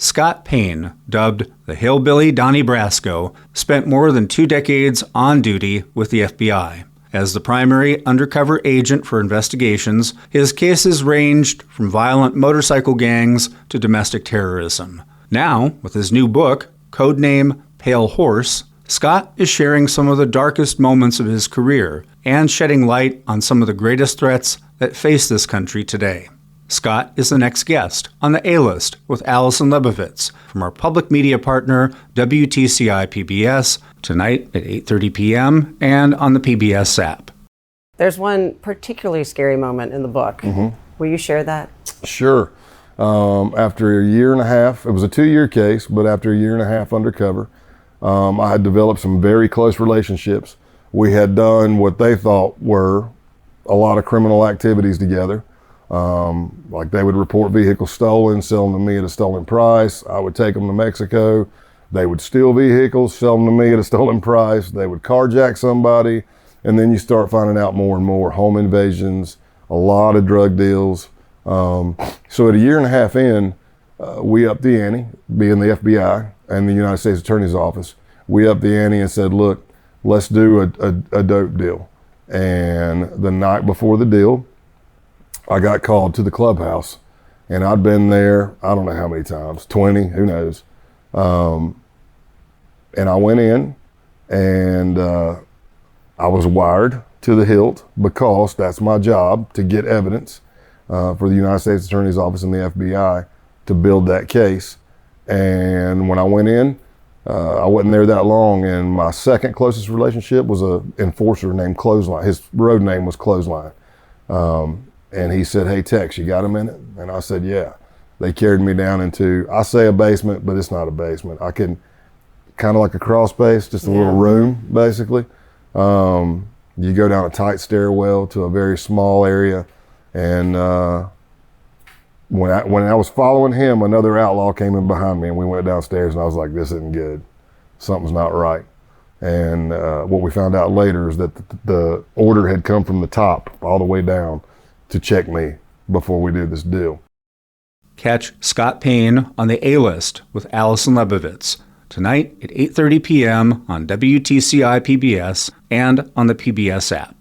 Scott Payne, dubbed the Hillbilly Donnie Brasco, spent more than 2 decades on duty with the FBI. As the primary undercover agent for investigations, his cases ranged from violent motorcycle gangs to domestic terrorism. Now, with his new book, codename Pale Horse, Scott is sharing some of the darkest moments of his career and shedding light on some of the greatest threats that face this country today. Scott is the next guest on the A-List with Alison Lebovitz from our public media partner, WTCI PBS, tonight at 8:30 p.m. and on the PBS app. There's one particularly scary moment in the book. Will you share that? Sure. After a year and a half, it was a 2-year case, but after a year and a half undercover, I had developed some very close relationships. We had done what they thought were a lot of criminal activities together. Like they would report vehicles stolen, sell them to me at a stolen price. I would take them to Mexico. They would steal vehicles, sell them to me at a stolen price. They would carjack somebody. And then you start finding out more and more home invasions, a lot of drug deals. So at a year and a half in, we upped the ante, being the FBI and the United States Attorney's Office. We upped the ante and said, look, let's do a dope deal. And the night before the deal, I got called to the clubhouse, and I'd been there, I don't know how many times, 20, who knows. And I went in, and I was wired to the hilt because that's my job, to get evidence for the United States Attorney's Office and the FBI to build that case. And when I went in, I wasn't there that long, and my second closest relationship was an enforcer named Clothesline. His road name was Clothesline. And he said, hey, Tex, you got a minute? And I said, yeah. They carried me down into, I say a basement, but it's not a basement. I can, kind of like a crawl space, just a little room, basically. You go down a tight stairwell to a very small area. And when I was following him, another outlaw came in behind me, and we went downstairs, and I was like, this isn't good. Something's not right. And what we found out later is that the order had come from the top all the way down to check me before we did this deal. Catch Scott Payne on the A-List with Alison Lebovitz tonight at 8:30 p.m. on WTCI PBS and on the PBS app.